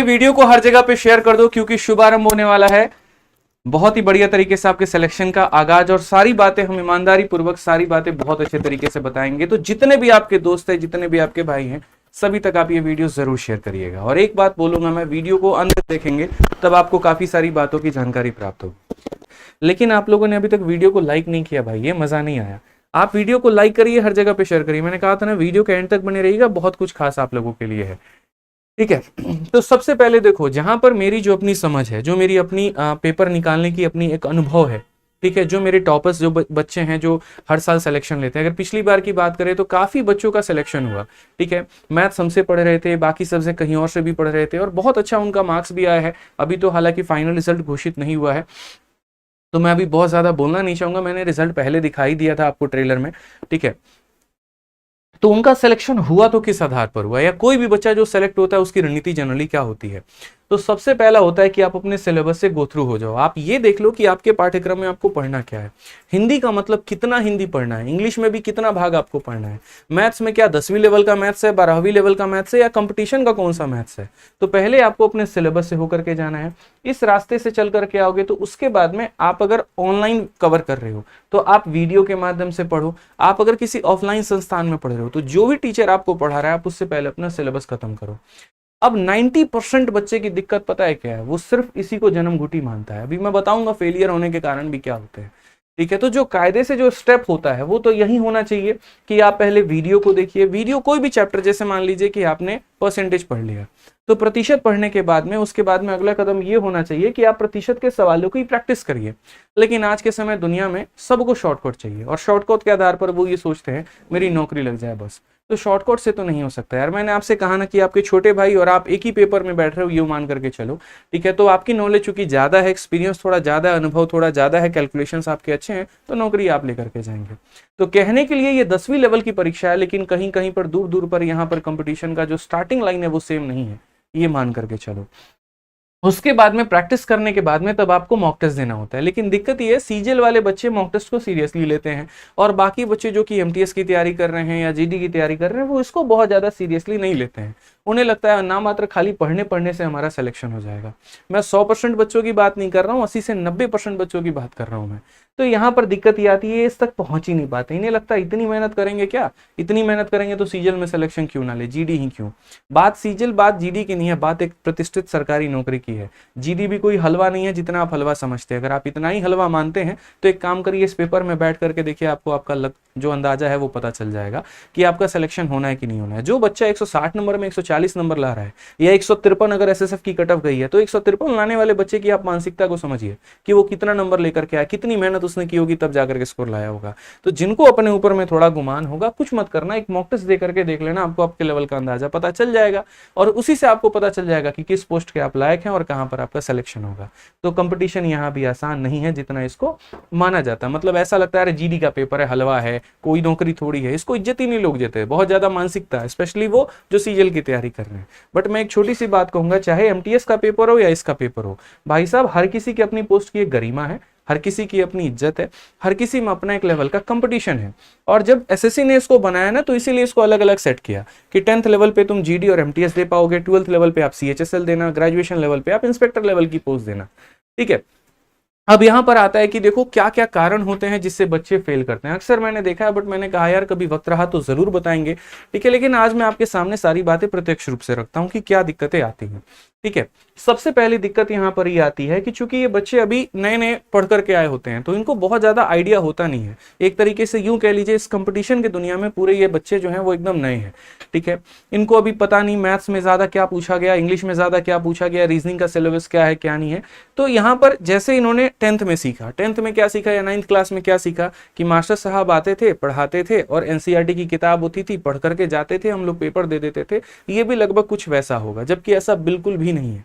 भाई वीडियो को हर जगह पे शेयर कर दो, क्योंकि शुभारंभ होने वाला है बहुत ही बढ़िया तरीके से आपके सिलेक्शन का आगाज, और सारी बातें हम ईमानदारी पूर्वक सारी बातें बहुत अच्छे तरीके से बताएंगे। तो जितने भी आपके दोस्त हैं, जितने भी आपके भाई हैं, सभी तक आप ये वीडियो जरूर शेयर करिएगा। और एक बात बोलूंगा मैं, वीडियो को अंत तक देखेंगे तब आपको काफी सारी बातों की जानकारी प्राप्त होगी। लेकिन आप लोगों ने अभी तक वीडियो को लाइक नहीं किया भाई, ये मजा नहीं आया। आप वीडियो को लाइक करिए, हर जगह पे शेयर करिए। मैंने कहा था ना, वीडियो के एंड तक बने रहिएगा, बहुत कुछ खास आप लोगों के लिए है, ठीक है। तो सबसे पहले देखो, जहां पर मेरी जो अपनी समझ है, जो मेरी अपनी पेपर निकालने की अपनी एक अनुभव है, ठीक है, जो मेरे टॉपर्स जो बच्चे हैं जो हर साल सिलेक्शन लेते हैं, अगर पिछली बार की बात करें तो काफी बच्चों का सिलेक्शन हुआ, ठीक है। मैथ्स हमसे पढ़ रहे थे, बाकी सब्जेक्ट कहीं और से भी पढ़ रहे थे, और बहुत अच्छा उनका मार्क्स भी आया है। अभी तो हालांकि फाइनल रिजल्ट घोषित नहीं हुआ है, तो मैं अभी बहुत ज्यादा बोलना नहीं चाहूंगा, मैंने रिजल्ट पहले दिखाई दिया था आपको ट्रेलर में, ठीक है। तो उनका सिलेक्शन हुआ तो किस आधार पर हुआ, या कोई भी बच्चा जो सेलेक्ट होता है उसकी रणनीति जनरली क्या होती है। तो सबसे पहला होता है कि आप अपने सिलेबस से गो थ्रू हो जाओ। आप ये देख लो कि आपके पाठ्यक्रम में आपको पढ़ना क्या है। हिंदी का मतलब कितना हिंदी पढ़ना है, इंग्लिश में भी कितना भाग आपको पढ़ना है, मैथ्स में क्या 10वीं लेवल का मैथ्स है, 12वीं लेवल का मैथ्स है, या कंपटीशन का कौन सा मैथ्स है। तो पहले आपको अपने सिलेबस से होकर के जाना है। इस रास्ते से चल करके आओगे तो उसके बाद में आप अगर ऑनलाइन कवर कर रहे हो तो आप वीडियो के माध्यम से पढ़ो। आप अगर किसी ऑफलाइन संस्थान में पढ़ रहे हो तो जो भी टीचर आपको पढ़ा रहा है आप उससे पहले अपना सिलेबस खत्म करो। अब 90% बच्चे की दिक्कत पता है क्या है, वो सिर्फ इसी को जन्म घुटी मानता है। अभी मैं बताऊंगा फेलियर होने के कारण भी क्या होते हैं, ठीक है। तो जो कायदे से जो स्टेप होता है वो तो यही होना चाहिए कि आप पहले वीडियो को देखिए। वीडियो कोई भी चैप्टर, जैसे मान लीजिए कि आपने परसेंटेज पढ़ लिया, तो प्रतिशत पढ़ने के बाद में उसके बाद में अगला कदम ये होना चाहिए कि आप प्रतिशत के सवालों की प्रैक्टिस करिए। लेकिन आज के समय दुनिया में सबको शॉर्टकट चाहिए, और शॉर्टकट के आधार पर वो ये सोचते हैं मेरी नौकरी लग जाए बस। तो शॉर्टकट से तो नहीं हो सकता यार। मैंने आपसे कहा ना कि आपके छोटे भाई और आप एक ही पेपर में बैठ रहे हो, ये मान करके चलो, ठीक है। तो आपकी नॉलेज चूंकि ज्यादा है, एक्सपीरियंस थोड़ा ज्यादा है, अनुभव थोड़ा ज्यादा है, कैलकुलेशंस आपके अच्छे हैं, तो नौकरी आप लेकर के जाएंगे। तो कहने के लिए ये 10वीं लेवल की परीक्षा है, लेकिन कहीं कहीं पर दूर दूर पर यहाँ पर कंपटीशन का जो स्टार्टिंग लाइन है वो सेम नहीं है, ये मान करके चलो। उसके बाद में प्रैक्टिस करने के बाद में तब आपको मॉक टेस्ट देना होता है। लेकिन दिक्कत ये है, सीजीएल वाले बच्चे मॉक टेस्ट को सीरियसली लेते हैं, और बाकी बच्चे जो कि एमटीएस की तैयारी कर रहे हैं या जीडी की तैयारी कर रहे हैं वो इसको बहुत ज्यादा सीरियसली नहीं लेते हैं। उन्हें लगता है ना मात्र खाली पढ़ने पढ़ने से हमारा सिलेक्शन हो जाएगा। मैं 100% बच्चों की बात नहीं कर रहा हूँ, 80 से 90% बच्चों की बात कर रहा हूँ मैं। तो यहाँ पर दिक्कत ये आती है, इस तक पहुंच ही नहीं पाते। इन्हें लगता है इतनी मेहनत करेंगे क्या, इतनी मेहनत करेंगे तो सीजीएल में सिलेक्शन क्यों ना ले, जीडी ही क्यों। बात सीजीएल, बात जीडी की नहीं है, बात एक प्रतिष्ठित सरकारी नौकरी की है। जीडी भी कोई हलवा नहीं है जितना आप हलवा समझते हैं। अगर आप इतना ही हलवा मानते हैं तो एक काम करिए, इस पेपर में बैठ करके देखिए, आपको आपका जो अंदाजा है वो पता चल जाएगा कि आपका सिलेक्शन होना है कि नहीं होना है। जो बच्चा 160 नंबर में 140 नंबर ला रहा है, या 153 अगर एसएसएफ की कट ऑफ गई है, तो 153 लाने वाले बच्चे की आप मानसिकता को समझिए कि वो कितना नंबर लेकर के आया, कितनी मेहनत उसने की होगी तब जाकर के स्कोर लाया होगा। तो जिनको अपने ऊपर में थोड़ा गुमान होगा, कुछ मत करना, एक मॉक टेस्ट दे करके देख लेना, आपको आपके लेवल का अंदाजा पता चल जाएगा, और उसी से आपको पता चल जाएगा कि किस पोस्ट के आप लायक हैं और कहां पर आपका सिलेक्शन होगा। तो कंपटीशन यहाँ भी आसान नहीं है जितना इसको माना जाता है। मतलब ऐसा लगता है जीडी का पेपर है, हलवा है, कोई नौकरी थोड़ी है, इसको इज्जत ही नहीं लोग देते, बहुत ज्यादा मानसिकता है, स्पेशली वो जो सीजीएल की तैयारी कर रहे हैं। बट मैं एक छोटी सी बात कहूंगा, चाहे एमटीएस का पेपर हो या इसका पेपर हो, भाई साहब हर किसी की अपनी पोस्ट की एक गरिमा है, हर किसी की अपनी इज्जत है, हर किसी में अपना एक लेवल का कंपटीशन है। और जब एसएससी ने इसको बनाया ना, तो इसीलिए इसको अलग अलग सेट किया कि 10th लेवल पे तुम जीडी और एमटीएस दे पाओगे, 12th लेवल पे आप सीएचएसएल देना, ग्रेजुएशन लेवल पे आप इंस्पेक्टर लेवल की पोस्ट देना, ठीक है। अब यहां पर आता है कि देखो क्या क्या कारण होते हैं जिससे बच्चे फेल करते हैं। अक्सर मैंने देखा है, बट मैंने कहा यार कभी वक्त रहा तो जरूर बताएंगे, ठीक है। लेकिन आज मैं आपके सामने सारी बातें प्रत्यक्ष रूप से रखता हूं कि क्या दिक्कतें आती हैं, ठीक है। सबसे पहली दिक्कत यहां पर ये आती है कि चूंकि ये बच्चे अभी नए नए पढ़ करके आए होते हैं, तो इनको बहुत ज्यादा आइडिया होता नहीं है। एक तरीके से यूं कह लीजिए, इस कंपटीशन की दुनिया में पूरे ये बच्चे जो हैं वो एकदम नए हैं, ठीक है। इनको अभी पता नहीं मैथ्स में ज्यादा क्या पूछा गया, इंग्लिश में ज्यादा क्या पूछा गया, रीजनिंग का सिलेबस क्या है क्या नहीं है। तो यहाँ पर जैसे इन्होंने 10th में सीखा, 10th में क्या सीखा या 9th क्लास में क्या सीखा कि मास्टर साहब आते थे, पढ़ाते थे, और एनसीईआरटी की किताब होती थी, पढ़ करके जाते थे, हम लोग पेपर दे देते थे। ये भी लगभग कुछ वैसा होगा, जबकि ऐसा बिल्कुल भी नहीं है,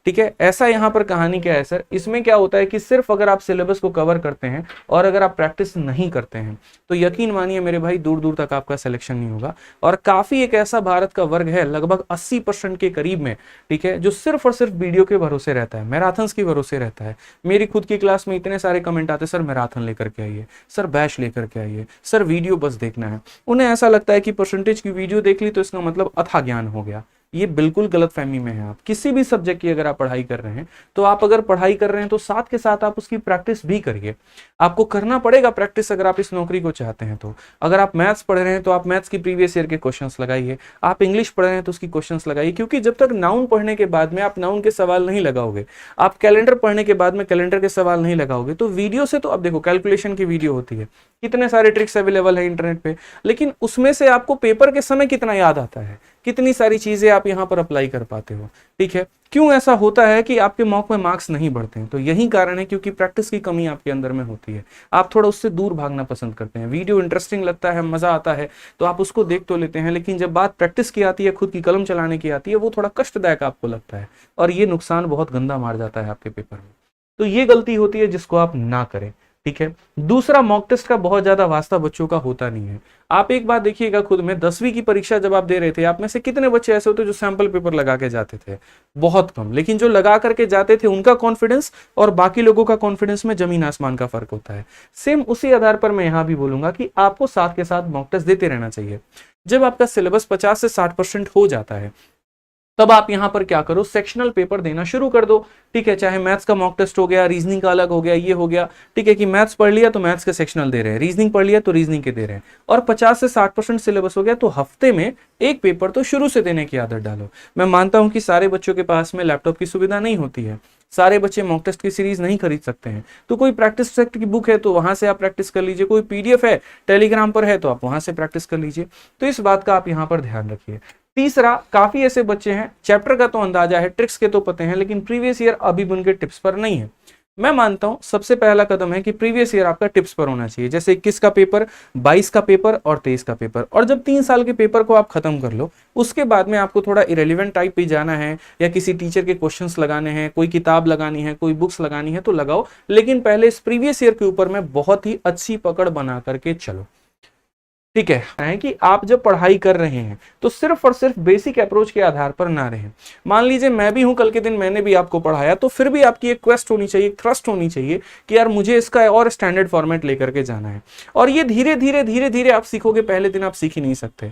ठीक है। ऐसा यहाँ पर कहानी क्या है सर, इसमें क्या होता है कि सिर्फ अगर आप सिलेबस को कवर करते हैं और अगर आप प्रैक्टिस नहीं करते हैं, तो यकीन मानिए मेरे भाई दूर दूर तक आपका सिलेक्शन नहीं होगा। और काफी एक ऐसा भारत का वर्ग है, लगभग 80% के करीब में, ठीक है, जो सिर्फ और सिर्फ वीडियो के भरोसे रहता है, मैराथन्स के भरोसे रहता है। मेरी खुद की क्लास में इतने सारे कमेंट आते, सर मैराथन लेकर के आइए, सर बैच लेकर के आइए, सर वीडियो बस देखना है। उन्हें ऐसा लगता है कि परसेंटेज की वीडियो देख ली तो इसका मतलब अथाह ज्ञान हो गया। ये बिल्कुल गलतफहमी में है। आप किसी भी सब्जेक्ट की अगर आप पढ़ाई कर रहे हैं तो आप अगर पढ़ाई कर रहे हैं तो साथ के साथ आप उसकी प्रैक्टिस भी करिए। आपको करना पड़ेगा प्रैक्टिस अगर आप इस नौकरी को चाहते हैं तो। अगर आप मैथ्स पढ़ रहे हैं तो आप मैथ्स की प्रीवियस ईयर के क्वेश्चंस लगाइए, आप इंग्लिश पढ़ रहे हैं तो उसकी क्वेश्चंस लगाइए, क्योंकि जब तक नाउन पढ़ने के बाद में आप नाउन के सवाल नहीं लगाओगे, आप कैलेंडर पढ़ने के बाद में कैलेंडर के सवाल नहीं लगाओगे, तो वीडियो से तो अब देखो कैलकुलेशन की वीडियो होती है, कितने सारे ट्रिक्स अवेलेबल है इंटरनेट पे, लेकिन उसमें से आपको पेपर के समय कितना याद आता है, कितनी सारी चीजें आप यहाँ पर अप्लाई कर पाते हो। ठीक है, क्यों ऐसा होता है कि आपके मॉक में मार्क्स नहीं बढ़ते हैं? तो यही कारण है क्योंकि प्रैक्टिस की कमी आपके अंदर में होती है। आप थोड़ा उससे दूर भागना पसंद करते हैं। वीडियो इंटरेस्टिंग लगता है, मजा आता है तो आप उसको देख तो लेते हैं, लेकिन जब बात प्रैक्टिस की आती है, खुद की कलम चलाने की आती है, वो थोड़ा कष्टदायक आपको लगता है और ये नुकसान बहुत गंदा मार जाता है आपके पेपर में। तो ये गलती होती है जिसको आप ना करें। ठीक है, दूसरा, मॉक टेस्ट का बहुत ज्यादा वास्ता बच्चों का होता नहीं है। आप एक बात देखिएगा खुद में, 10वीं की परीक्षा जब आप दे रहे थे, आप में से कितने बच्चे ऐसे होते जो सैंपल पेपर लगा के जाते थे? बहुत कम। लेकिन जो लगा करके जाते थे उनका कॉन्फिडेंस और बाकी लोगों का कॉन्फिडेंस में जमीन आसमान का फर्क होता है। सेम उसी आधार पर मैं यहां भी बोलूंगा कि आपको साथ के साथ मॉक टेस्ट देते रहना चाहिए। जब आपका सिलेबस 50 से 60% हो जाता है तब आप यहां पर क्या करो, सेक्शनल पेपर देना शुरू कर दो। ठीक है, चाहे मैथ्स का मॉक टेस्ट हो गया, रीजनिंग का अलग हो गया, ये हो गया। ठीक है कि मैथ्स पढ़ लिया तो मैथ्स के सेक्शनल दे रहे हैं, रीजनिंग पढ़ लिया तो रीजनिंग के दे रहे हैं, और 50 से 60% सिलेबस हो गया तो हफ्ते में एक पेपर तो शुरू से देने की आदत डालो। मैं मानता हूं कि सारे बच्चों के पास में लैपटॉप की सुविधा नहीं होती है, सारे बच्चे मॉक टेस्ट की सीरीज नहीं खरीद सकते हैं, तो कोई प्रैक्टिस सेट की बुक है तो वहां से आप प्रैक्टिस कर लीजिए, कोई पीडीएफ है टेलीग्राम पर है तो आप वहां से प्रैक्टिस कर लीजिए। तो इस बात का आप यहां पर ध्यान रखिए। तीसरा, काफी ऐसे बच्चे हैं, चैप्टर का तो अंदाजा है, ट्रिक्स के तो पते हैं, लेकिन प्रीवियस ईयर अभी भी उनके टिप्स पर नहीं है। मैं मानता हूं सबसे पहला कदम है कि प्रीवियस ईयर आपका टिप्स पर होना चाहिए। जैसे 21 का पेपर, 22 का पेपर और 23 का पेपर। और जब 3 साल के पेपर को आप खत्म कर लो, उसके बाद में आपको थोड़ा इरेलीवेंट टाइप पे जाना है या किसी टीचर के क्वेश्चंस लगाने हैं, कोई किताब लगानी है, कोई बुक्स लगानी है तो लगाओ, लेकिन पहले इस प्रीवियस ईयर के ऊपर में बहुत ही अच्छी पकड़ बना करके चलो। ठीक है कि आप जब पढ़ाई कर रहे हैं तो सिर्फ और सिर्फ बेसिक अप्रोच के आधार पर ना रहें। मान लीजिए मैं भी हूं, कल के दिन मैंने भी आपको पढ़ाया, तो फिर भी आपकी एक क्वेस्ट होनी चाहिए, एक थ्रस्ट होनी चाहिए कि यार मुझे इसका और स्टैंडर्ड फॉर्मेट लेकर के जाना है। और ये धीरे धीरे धीरे धीरे आप सीखोगे, पहले दिन आप सीख ही नहीं सकते।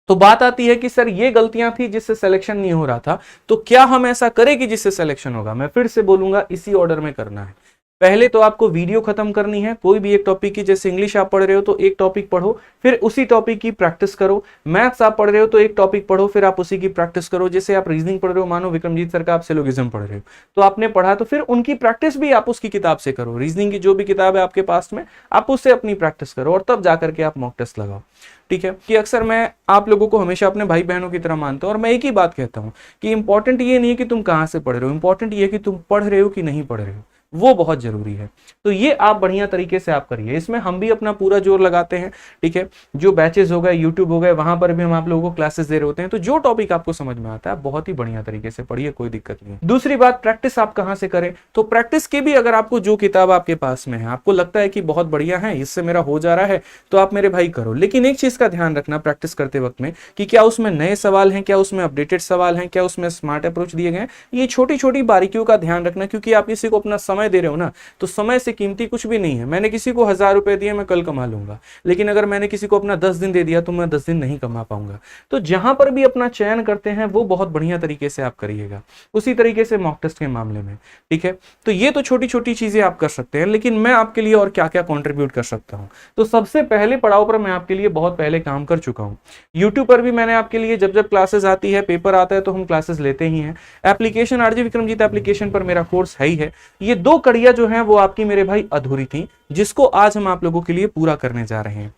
तो बात आती है कि सर ये गलतियां थी जिससे सिलेक्शन नहीं हो रहा था, तो क्या हम ऐसा करें कि जिससे सिलेक्शन होगा? मैं फिर से बोलूंगा, इसी ऑर्डर में करना है। पहले तो आपको वीडियो खत्म करनी है कोई भी एक टॉपिक की। जैसे इंग्लिश आप पढ़ रहे हो तो एक टॉपिक पढ़ो, फिर उसी टॉपिक की प्रैक्टिस करो। मैथ्स आप पढ़ रहे हो तो एक टॉपिक पढ़ो, फिर आप उसी की प्रैक्टिस करो। जैसे आप रीजनिंग पढ़ रहे हो, मानो विक्रमजीत सर का आप सिलोगिज्म पढ़ रहे हो, तो आपने पढ़ा तो फिर उनकी प्रैक्टिस भी आप उसकी किताब से करो। रीजनिंग की जो भी किताब है आपके पास में, आप उससे अपनी प्रैक्टिस करो और तब जाकर के आप मॉक टेस्ट लगाओ। ठीक है, कि अक्सर मैं आप लोगों को हमेशा अपने भाई बहनों की तरह मानता हूं और मैं एक ही बात कहता हूं कि इंपॉर्टेंट ये नहीं है कि तुम कहां से पढ़ रहे हो, इंपॉर्टेंट ये है कि तुम पढ़ रहे हो कि नहीं पढ़ रहे हो, वो बहुत जरूरी है। तो ये आप बढ़िया तरीके से आप करिए, इसमें हम भी अपना पूरा जोर लगाते हैं। ठीक है, जो बैचेस हो गए, यूट्यूब हो गए, वहां पर भी हम आप लोगों को क्लासेस दे रहे होते हैं। तो जो टॉपिक आपको समझ में आता है बहुत ही बढ़िया तरीके से पढ़िए, कोई दिक्कत नहीं है। दूसरी बात, प्रैक्टिस आप कहां से करें? तो प्रैक्टिस की भी अगर आपको जो किताब आपके पास में है आपको लगता है कि बहुत बढ़िया है, इससे मेरा हो जा रहा है, तो आप मेरे भाई करो। लेकिन एक चीज का ध्यान रखना प्रैक्टिस करते वक्त में कि क्या उसमें नए सवाल हैं, क्या उसमें अपडेटेड सवाल हैं, क्या उसमें स्मार्ट अप्रोच दिए गए हैं। ये छोटी छोटी बारीकियों का ध्यान रखना, क्योंकि आप किसी को अपना समय दे रहे हो ना, तो समय से कीमती कुछ भी नहीं है। मैंने किसी को 1000 रुपए दिए, मैं कल कमा लूंगा, लेकिन अगर मैंने किसी को अपना 10 दिन दे दिया तो मैं 10 दिन नहीं कमा पाऊंगा। तो जहां पर भी अपना चयन करते हैं वो बहुत बढ़िया तरीके से आप करिएगा। उसी तरीके से मॉक टेस्ट के मामले में। ठीक है, तो ये तो छोटी छोटी चीजें आप कर सकते हैं, लेकिन मैं आपके लिए और क्या क्या कॉन्ट्रीब्यूट कर सकता हूं? तो सबसे पहले पड़ाव पर मैं आपके लिए बहुत पहले काम कर चुका हूं। यूट्यूब पर भी मैंने आपके लिए जब जब क्लासेस आती है, पेपर आता है, तो हम क्लासेस लेते ही हैं। एप्लीकेशन आरजे विक्रमजीत एप्लीकेशन पर मेरा कोर्स है ही है। ये 2 कड़ियां जो है वो आपकी मेरे भाई अधूरी थी, जिसको आज हम आप लोगों के लिए पूरा करने जा रहे हैं।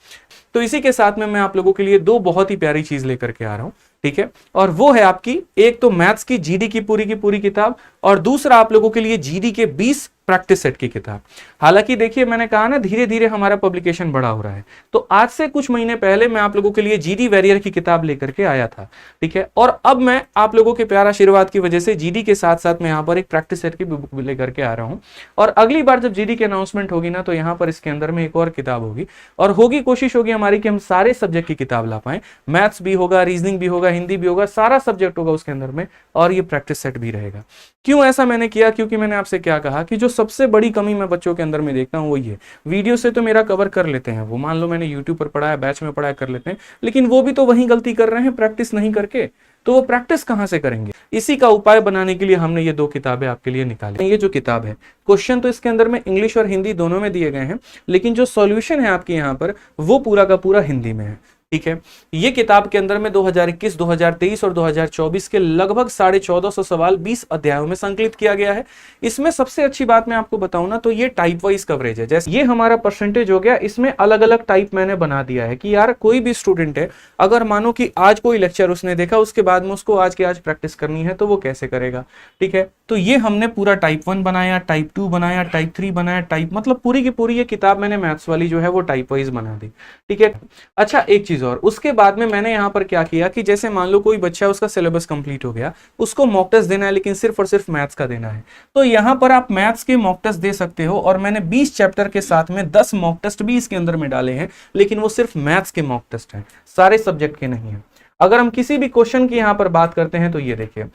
तो इसी के साथ में मैं आप लोगों के लिए 2 बहुत ही प्यारी चीज लेकर के आ रहा हूं। ठीक है, और वो है आपकी एक तो मैथ्स की जीडी की पूरी किताब, और दूसरा आप लोगों के लिए जीडी के 20 प्रैक्टिस सेट की किताब। हालांकि देखिए मैंने कहा ना धीरे धीरे हमारा पब्लिकेशन बड़ा हो रहा है, तो आज से कुछ महीने पहले मैं आप लोगों के लिए जीडी वॉरियर की किताब लेकर के आया था। ठीक है, और अब मैं आप लोगों के प्यार आशीर्वाद की वजह से जीडी के साथ साथ मैं यहाँ पर एक प्रैक्टिस सेट की बुक लेकर के आ रहा हूँ। और अगली बार जब जीडी की अनाउंसमेंट होगी ना, तो यहाँ पर इसके अंदर में एक और किताब होगी, और कोशिश होगी हमारी कि हम सारे सब्जेक्ट की किताब ला पाए। मैथ्स भी होगा, रीजनिंग भी होगा, हिंदी भी होगा, सारा सब्जेक्ट होगा उसके अंदर में, और ये प्रैक्टिस सेट भी रहेगा। क्यों ऐसा मैंने किया? क्योंकि मैंने आपसे क्या कहा कि जो सबसे बड़ी कमी मैं बच्चों के अंदर में देखता हूं वो ये, वीडियो से तो मेरा कवर कर लेते हैं, वो मान लो मैंने यूट्यूब पर पढ़ाया, बैच में पढ़ाया, कर लेते हैं, लेकिन वो भी तो वही गलती कर रहे हैं प्रैक्टिस नहीं करके। तो वो प्रैक्टिस कहां से करेंगे? इसी का उपाय बनाने के लिए हमने ये 2 किताबें आपके लिए निकाली। ये जो किताब है, क्वेश्चन तो इसके अंदर में इंग्लिश और हिंदी दोनों में दिए गए हैं, लेकिन जो सॉल्यूशन है आपके यहाँ पर वो पूरा का पूरा हिंदी में है, ठीक है। ये किताब के अंदर में 2021, 2023 और 2024 के लगभग 1450 सवाल 20 अध्यायों में संकलित किया गया है। इसमें सबसे अच्छी बात मैं आपको बताऊं ना, तो ये टाइप वाइज कवरेज है। जैसे ये हमारा परसेंटेज हो गया, इसमें अलग अलग टाइप मैंने बना दिया है कि यार कोई भी स्टूडेंट है, अगर मानो कि आज कोई लेक्चर उसने देखा, उसके बाद में उसको आज के आज प्रैक्टिस करनी है, तो वो कैसे करेगा, ठीक है। तो ये हमने पूरा टाइप 1 बनाया, टाइप 2 बनाया, टाइप 3 बनाया, टाइप मतलब पूरी की पूरी ये किताब मैंने मैथ्स वाली जो है वो टाइप वाइज बना दी, ठीक है। अच्छा, एक चीज और, उसके बाद में मैंने यहां पर क्या किया कि जैसे मान लो कोई बच्चा, उसका सिलेबस कंप्लीट हो गया, उसको मॉक टेस्ट देना है, लेकिन सिर्फ और सिर्फ मैथ्स का देना है, तो यहां पर आप मैथ्स के मॉक टेस्ट दे सकते हो। और मैंने 20 चैप्टर के साथ में 10 मॉक टेस्ट भी इसके अंदर में डाले हैं, लेकिन वो सिर्फ मैथ्स के मॉक टेस्ट हैं, सारे सब्जेक्ट के नहीं है। अगर हम किसी भी क्वेश्चन की यहां पर बात करते हैं, तो ये देखिए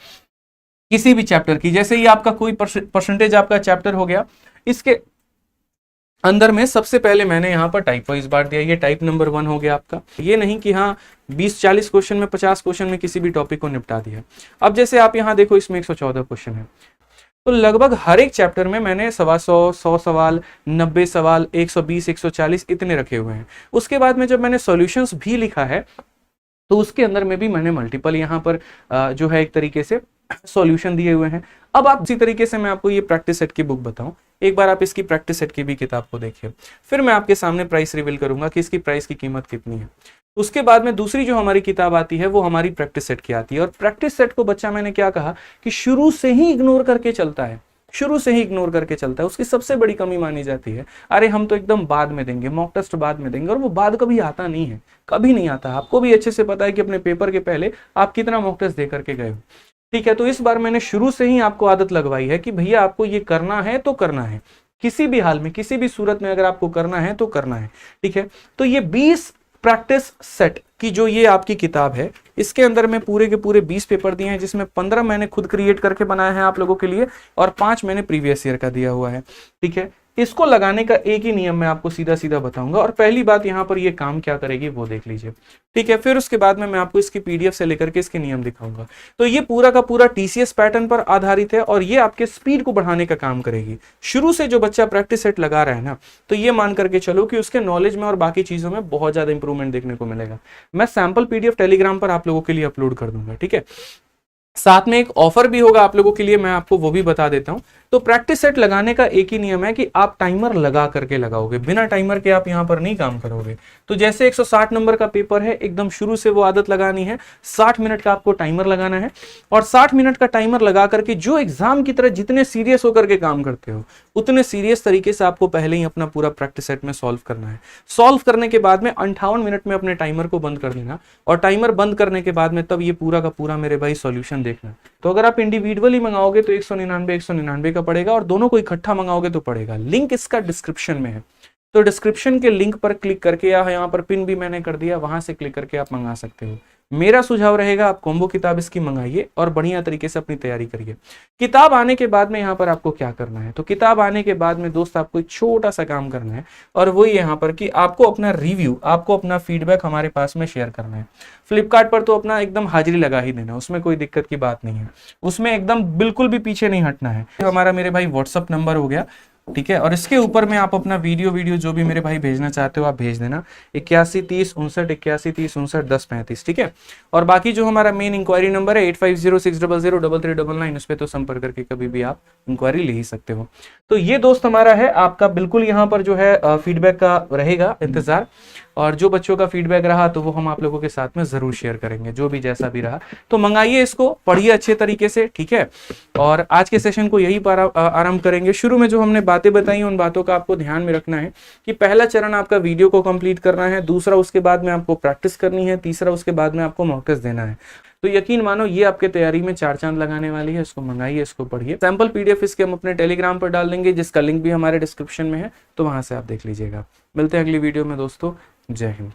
किसी भी चैप्टर की, जैसे ये आपका कोई परसेंटेज आपका चैप्टर हो गया, इसके अंदर में सबसे पहले मैंने यहाँ पर टाइप वाइज बांट दिया। ये टाइप नंबर 1 हो गया आपका। ये नहीं कि हाँ 20-40 क्वेश्चन में 50 क्वेश्चन में किसी भी टॉपिक को निपटा दिया। अब जैसे आप यहाँ देखो, इसमें 114 क्वेश्चन है, तो लगभग हर एक चैप्टर में मैंने 100 सवाल, 90 सवाल, 120, 140 इतने रखे हुए हैं। उसके बाद में जब मैंने सॉल्यूशंस भी लिखा है, तो उसके अंदर में भी मैंने मल्टीपल यहाँ पर जो है एक तरीके से सॉल्यूशन दिए हुए हैं। अब आप इसी तरीके से मैं आपको ये प्रैक्टिस सेट की बुक बताऊं, एक बार आप इसकी प्रैक्टिस सेट की भी किताब को देखिए, फिर मैं आपके सामने प्राइस रिवील करूंगा कि इसकी प्राइस की कीमत कितनी है। उसके बाद में दूसरी जो हमारी किताब आती है वो हमारी प्रैक्टिस सेट की आती है। और प्रैक्टिस सेट को बच्चा, मैंने क्या कहा कि शुरू से ही इग्नोर करके चलता है, शुरू से ही इग्नोर करके चलता है। उसकी सबसे बड़ी कमी मानी जाती है, अरे हम तो एकदम बाद में देंगे, मॉक टेस्ट बाद में देंगे, और वो बाद कभी आता नहीं है, कभी नहीं आता। आपको भी अच्छे से पता है कि अपने पेपर के पहले आप कितना मॉक टेस्ट दे करके गए हो, ठीक है। तो इस बार मैंने शुरू से ही आपको आदत लगवाई है कि भैया आपको ये करना है तो करना है, किसी भी हाल में, किसी भी सूरत में अगर आपको करना है तो करना है, ठीक है। तो ये 20 प्रैक्टिस सेट की जो ये आपकी किताब है, इसके अंदर में पूरे के पूरे 20 पेपर दिए हैं, जिसमें 15 मैंने खुद क्रिएट करके बनाए हैं आप लोगों के लिए, और 5 मैंने प्रीवियस ईयर का दिया हुआ है, ठीक है। इसको लगाने का एक ही नियम मैं आपको सीधा सीधा बताऊंगा। और पहली बात, यहाँ पर ये काम क्या करेगी वो देख लीजिए, ठीक है। फिर उसके बाद में मैं आपको इसकी पीडीएफ से लेकर के इसके नियम दिखाऊंगा। तो ये पूरा का पूरा टीसीएस पैटर्न पर आधारित है, और ये आपके स्पीड को बढ़ाने का काम करेगी। शुरू से जो बच्चा प्रैक्टिस सेट लगा रहा है ना, तो ये मान करके चलो कि उसके नॉलेज में और बाकी चीजों में बहुत ज्यादा इंप्रूवमेंट देखने को मिलेगा। मैं सैंपल पीडीएफ टेलीग्राम पर आप लोगों के लिए अपलोड कर दूंगा, ठीक है। साथ में एक ऑफर भी होगा आप लोगों के लिए, मैं आपको वो भी बता देता हूं। तो प्रैक्टिस सेट लगाने का एक ही नियम है कि आप टाइमर लगा करके लगाओगे, बिना टाइमर के आप यहां पर नहीं काम करोगे। तो जैसे 160 नंबर का पेपर है, एकदम शुरू से वो आदत लगानी है, 60 मिनट का आपको टाइमर लगाना है, और 60 मिनट का टाइमर लगा करके जो एग्जाम की तरह जितने सीरियस होकर के काम करते हो, उतने सीरियस तरीके से आपको पहले ही अपना पूरा प्रैक्टिस सेट में सॉल्व करना है। सॉल्व करने के बाद में 58 मिनट में अपने टाइमर को बंद कर देना, और टाइमर बंद करने के बाद में तब ये पूरा का पूरा मेरे भाई सॉल्यूशन देखना। तो अगर आप इंडिविजुअली मंगाओगे तो 199 का पड़ेगा, और दोनों को इकट्ठा मंगाओगे तो पड़ेगा। लिंक इसका डिस्क्रिप्शन में है, तो डिस्क्रिप्शन के लिंक पर क्लिक करके, या यहाँ पर पिन भी मैंने कर दिया, वहां से क्लिक करके आप मंगा सकते हो। मेरा सुझाव रहेगा आप कॉम्बो किताब इसकी मंगाइए और बढ़िया तरीके से अपनी तैयारी करिए। किताब आने के बाद में यहाँ पर आपको क्या करना है, तो किताब आने के बाद में दोस्त आपको एक छोटा सा काम करना है, और वही यहाँ पर कि आपको अपना रिव्यू, आपको अपना फीडबैक हमारे पास में शेयर करना है। फ्लिपकार्ट पर तो अपना एकदम हाजिरी लगा ही देना, उसमें कोई दिक्कत की बात नहीं है, उसमें एकदम बिल्कुल भी पीछे नहीं हटना है। हमारा मेरे भाई व्हाट्सअप नंबर हो गया, ठीक है। और इसके ऊपर में आप अपना वीडियो जो भी मेरे भाई भेजना चाहते हो आप भेज देना, 81 30 59 81 30 59 10 35, ठीक है। और बाकी जो हमारा मेन इंक्वायरी नंबर है 8506003399, उस पर तो संपर्क करके कभी भी आप इंक्वायरी ले ही सकते हो। तो ये दोस्त हमारा है आपका, बिल्कुल यहाँ पर जो है फीडबैक का रहेगा इंतजार, और जो बच्चों का फीडबैक रहा तो वो हम आप लोगों के साथ में जरूर शेयर करेंगे, जो भी जैसा भी रहा। तो मंगाइए इसको, पढ़िए अच्छे तरीके से, ठीक है। और आज के सेशन को यही आरंभ करेंगे। शुरू में जो हमने बातें बताई उन बातों का आपको ध्यान में रखना है कि पहला चरण आपका वीडियो को कंप्लीट करना है, दूसरा उसके बाद में आपको प्रैक्टिस करनी है, तीसरा उसके बाद में आपको मॉक टेस्ट देना है। तो यकीन मानो ये आपके तैयारी में 4 चांद लगाने वाली है। इसको मंगाइए, इसको पढ़िए। सैंपल पीडीएफ इसके हम अपने टेलीग्राम पर डाल देंगे, जिसका लिंक भी हमारे डिस्क्रिप्शन में है, तो वहां से आप देख लीजिएगा। मिलते हैं अगली वीडियो में दोस्तों, जय हिंद।